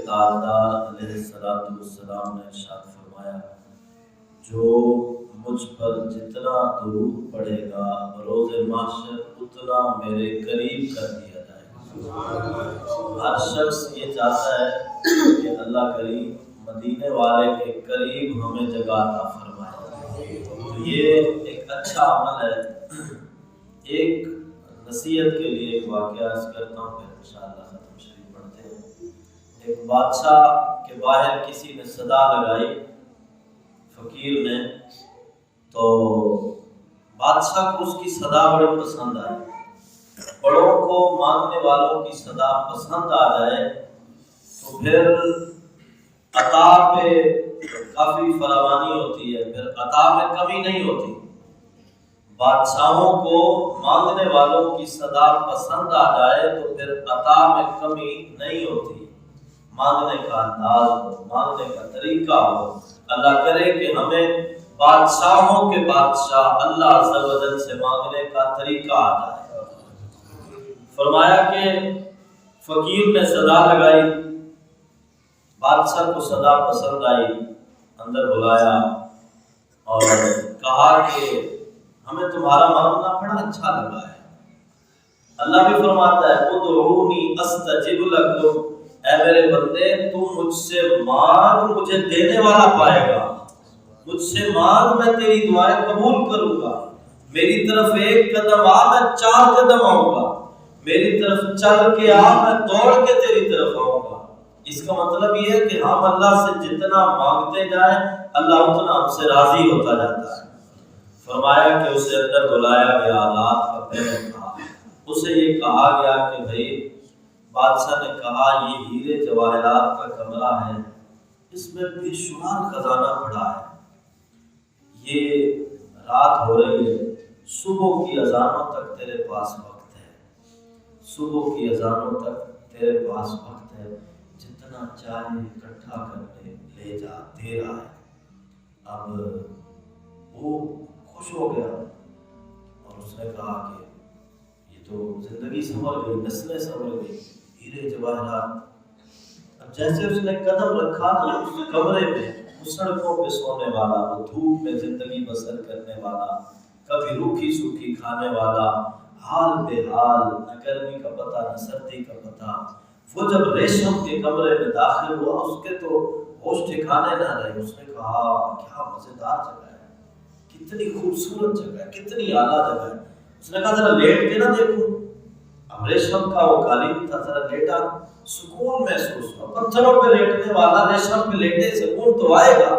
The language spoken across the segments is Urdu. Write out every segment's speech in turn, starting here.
تاجدار علیہ السلام نے ارشاد فرمایا جو مجھ پر جتنا درود پڑے گا بروز محشر اتنا میرے قریب کر دیا جائے گا۔ ہر شخص یہ چاہتا ہے کہ اللہ کریم مدینے والے کے قریب ہمیں جگہ عطا فرمائے، تو یہ ایک اچھا عمل ہے۔ ایک نصیحت کے لیے ایک واقعہ عرض کرتا ہوں، پھر انشاءاللہ ختم شریف پڑھتے ہیں۔ ایک بادشاہ کے باہر کسی نے صدا لگائی، فقیر نے، تو بادشاہ کو اس کی صدا بڑی پسند آئی۔ بڑوں کو مانگنے والوں کی صدا پسند آ جائے تو پھر عطا پہ کافی فراوانی ہوتی ہے، پھر عطا میں کمی نہیں ہوتی۔ بادشاہوں کو مانگنے والوں کی صدا پسند آ جائے تو پھر عطا میں کمی نہیں ہوتی۔ مانگنے کا انداز ہو، مانگنے کا طریقہ ہو، اللہ کرے کہ ہمیں بادشاہوں کے بادشاہ اللہ عز و جل سے مانگنے کا طریقہ آ جائے۔ فرمایا کہ فقیر نے صدا لگائی، بادشاہ کو صدا پسند آئی، اندر بلایا اور کہا کہ ہمیں تمہارا مانگنا بڑا اچھا لگا ہے۔ اللہ بھی فرماتا ہے ادعونی استجب لکم، اے میرے بندے تو مجھ سے مانگ مجھے دینے والا پائے گا، مجھ سے مانگ میں تیری دعائیں قبول کروں گا، میری طرف ایک قدم آ میں 4 قدم آؤں گا، میری طرف چل کے آ میں دوڑ کے تیری طرف آؤں گا۔ اس کا مطلب یہ ہے کہ ہم اللہ سے جتنا مانگتے جائیں اللہ اتنا ہم سے راضی ہوتا جاتا ہے۔ فرمایا کہ اسے اندر بلایا گیا، رات کا پہر تھا، اسے یہ کہا گیا کہ بھائی بادشاہ نے کہا یہ ہیرے جواہرات کا کمرہ ہے، اس میں بے شمار خزانہ پڑا ہے، یہ رات ہو رہی ہے، صبح کی اذانوں تک تیرے پاس وقت ہے، صبح کی اذانوں تک تیرے پاس وقت ہے، جتنا چاہے اکٹھا کر لے جا، دے رہا ہے۔ اب وہ خوش ہو گیا اور اس نے کہا کہ یہ تو زندگی سنور گئی، نسلیں سنور گئی، ہیرے جواہرات۔ اب جیسے اس نے قدم رکھا نا اس کمرے میں، اس سڑکوں پہ سونے والا، وہ دھوپ میں زندگی بسر کرنے والا، کبھی روکھی سوکھی کھانے والا، حال بے حال، نہ گرمی کا پتہ نہ سردی کا پتہ، وہ جب ریشم کے کمرے میں داخل ہوا اس کے تو ہوش ٹھکانے نہ رہے۔ اس نے کہا کیا مزیدار جگہ ہے، کتنی خوبصورت جگہ ہے، کتنی اعلیٰ جگہ ہے۔ اس نے کہا ذرا لیٹ کے نہ دیکھوں۔ اب ریشم کا وہ قالین تھا، ذرا لیٹا، سکون محسوس ہوا۔ پتھروں پہ لیٹنے والا ریشم پہ لیٹے سکون تو آئے گا،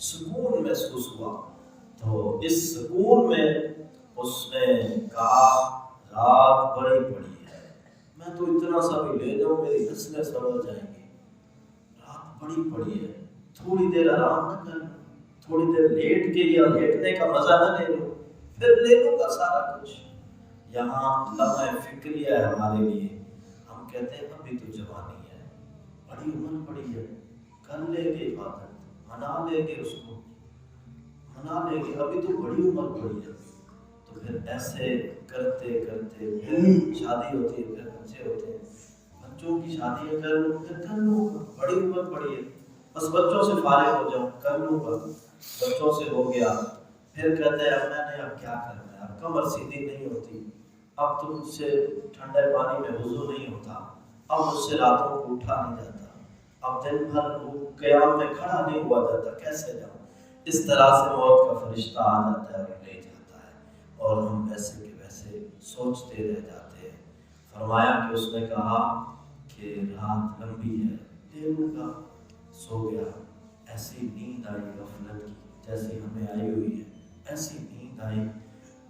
سکون محسوس ہوا۔ تو اس سکون میں اس نے کہا رات بڑی بڑی ہے، میں تو اتنا سا بھی لے جاؤں میری نسلیں سنور جائیں گی، رات بڑی بڑی ہے، تھوڑی دیر آرام نہ کر لوں، تھوڑی دیر لیٹ کے یا لیٹنے کا مزہ نہ لے لوں، پھر لے لوں گا سارا کچھ۔ یہاں لمحہ فکریہ ہے ہمارے لیے، ہم کہتے ہیں ابھی تو جوانی ہے، بڑی عمر پڑی ہے، کر لیں گے عبادت، منا لیں گے اس کو، منا لیں گے، ابھی تو بڑی عمر پڑی ہے۔ تو پھر ایسے کرتے کرتے پھر شادی ہوتی ہے، پھر بچے ہوتے ہیں، بچوں کی شادیاں کر لوں، پھر کر لوں گا، بڑی عمر پڑی ہے، بس بچوں سے فارغ ہو جاؤں، کر لوں گا، بچوں سے ہو گیا، پھر کہتے ہیں اب میں نے اب کیا کرنا ہے، اب کمر سیدھی نہیں ہوتی، اب تو مجھ سے ٹھنڈے پانی میں وضو نہیں ہوتا، اب مجھ سے راتوں کو اٹھا نہیں جاتا، اب دن بھر قیام میں کھڑا نہیں ہوا جاتا، کیسے جاؤں۔ اس طرح سے موت کا فرشتہ آ جاتا ہے اور لے جاتا ہے، اور ہم ویسے کے ویسے سوچتے رہ جاتے ہیں۔ فرمایا کہ اس نے کہا کہ رات لمبی ہے، لے لوں گا، سو گیا۔ ایسی نیند آئی غفلت کی جیسی ہمیں آئی ہوئی ہے، ایسی نیند آئی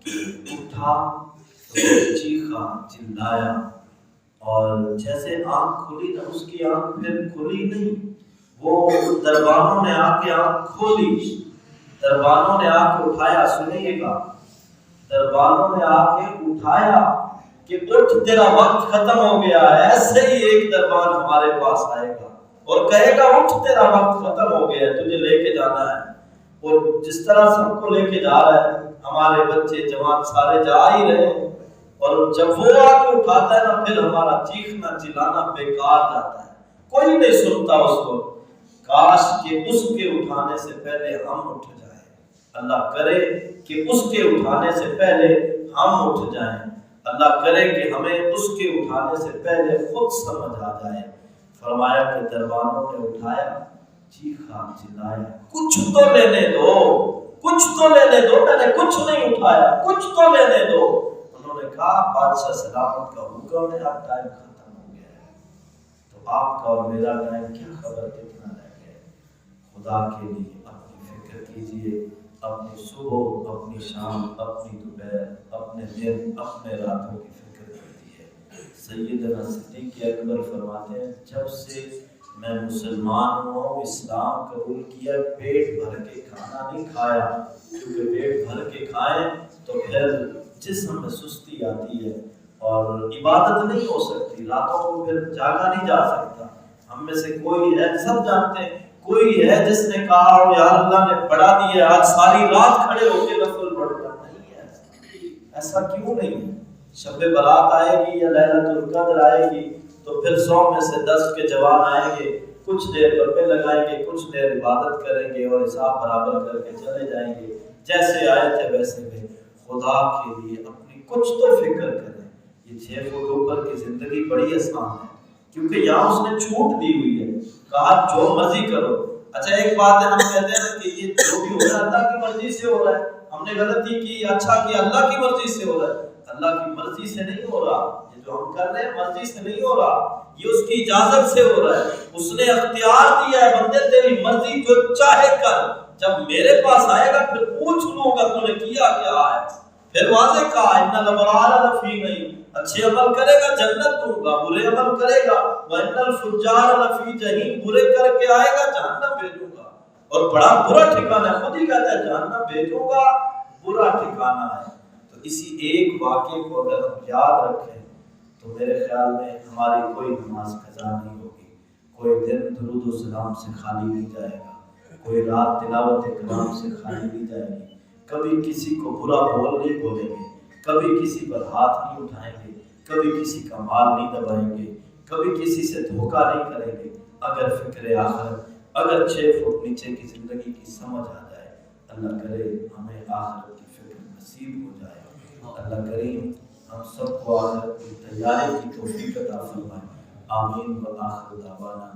کہ اٹھا تو چیخا چلایا، اور جیسے آنکھ کھلی نا اس کی آنکھ پھر کھلی نہیں، وہ دربانوں نے آ کے آنکھ کھولی، دربانوں نے آ کے اٹھایا، سنیے گا، دربانوں نے آ کے اٹھایا کہ اٹھ تیرا وقت ختم ہو گیا ہے۔ ایسے ہی ایک دربان ہمارے پاس آئے گا اور کہے گا اٹھ تیرا وقت ختم ہو گیا ہے، تجھے لے کے جانا ہے۔ اور جس طرح سب کو لے کے جا رہا ہے، ہمارے بچے جوان سارے جا ہی رہے ہیں، اور جب وہ آ کے اٹھاتا ہے نا پھر ہمارا چیخنا چلانا بیکار جاتا ہے، کوئی نہیں سنتا اس وقت. کاش کہ اس کے اٹھانے سے پہلے ہم اٹھ جائیں. اللہ کرے کہ اس کے اٹھانے سے پہلے ہم اٹھ جائیں. اللہ کرے کہ ہمیں اس کے اٹھانے سے پہلے خود سمجھ آ جائے. فرمایا کہ دربانوں نے اٹھایا, چیخا چلایا, کچھ تو لینے دو, کچھ تو لینے دو, میں نے کچھ نہیں اٹھایا, کچھ تو لینے دو. انہوں نے کہا بادشاہ سلامت کا حکم ہے, اب ٹائم ختم ہو گیا ہے. تو آپ کا اور میرا ٹائم کیا خبر کتنا رہ گیا ہے. خدا کے لیے اپنی فکر کیجئے, اپنی صبح, اپنی شام, اپنی دوپہر, اپنے دن, اپنے راتوں کی فکر کرتی ہے. سیدنا صدیق اکبر فرماتے ہیں جب سے میں مسلمان ہوں, اسلام قبول کیا, پیٹ بھر کے کھانا نہیں کھایا, کیونکہ پیٹ بھر کے کھائیں تو پھر جسم میں سستی آتی ہے اور عبادت نہیں ہو سکتی, راتوں کو پھر جاگا نہیں جا سکتا. ہم میں سے کوئی ہے, سب جانتے ہیں, کوئی ہے جس نے کہا ہو یار اللہ نے پڑھا دیا آج ساری رات کھڑے ہو کے نفل پڑھنا نہیں ہے. ایسا کیوں نہیں ہے؟ شب برات آئے گی یا لیلۃ القدر آئے گی تو پھر 100 میں سے 10 کے جوان آئیں گے, کچھ دیر گپے لگائیں گے, کچھ دیر عبادت کریں گے اور حساب برابر کر کے چلے جائیں گے. جیسے آئے تھے ویسے گئے. خدا کے لیے اپنی کچھ تو فکر کریں. یہ 6 فٹ اوپر کی زندگی بڑی آسان ہے کیونکہ یہاں اس نے چھوٹ دی ہوئی ہے, کہا جو مرضی کرو. اچھا ایک بات ہے, ہم کہتے ہیں کہ یہ جو بھی ہو رہا ہے اللہ کی مرضی سے ہو رہا ہے, ہم نے غلطی کی, اچھا کہ اللہ کی مرضی سے ہو رہا ہے. اللہ کی مرضی سے نہیں ہو رہا, یہ جو ہم کر رہے ہیں مرضی سے نہیں ہو رہا, یہ اس کی اجازت سے ہو رہا ہے. اس نے اختیار دیا ہے, بندے تیری مرضی جو چاہے کر, جب میرے پاس آئے گا پھر پوچھ لوں گا تو نے کیا کیا ہے. پھر واضح کہا ان الابرار لفی نعیم, اچھے عمل کرے گا جنت دوں گا, برے عمل کرے گا وان الفجار لفی جہنم, برے کر کے آئے گا جہنم بھیجوں گا, اور بڑا برا ٹھکانہ ہے. خود ہی کہتا ہے جہنم بھیجوں گا, برا ٹھکانہ ہے. تو اسی ایک واقعے کو اگر ہم یاد رکھیں تو میرے خیال میں ہماری کوئی نماز قضا نہیں ہوگی, کوئی دن درود و سلام سے خالی نہیں جائے گا, کوئی رات تلاوت کلام سے خالی نہیں جائے گی. کبھی کسی کو برا بول نہیں بولیں گے, کبھی کسی پر ہاتھ نہیں اٹھائیں گے, کبھی کسی کا مال نہیں دبائیں گے, کبھی کسی سے دھوکہ نہیں کریں گے. اگر فکر آخرت, اگر 6 فٹ نیچے کی زندگی کی سمجھ آ جائے, اللہ کرے ہمیں آخرت کی فکر نصیب ہو جائے. اللہ کریم ہم سب کو آخرت کی تیاری کی توفیق عطا فرمائے. آمین و آخر دعوانا.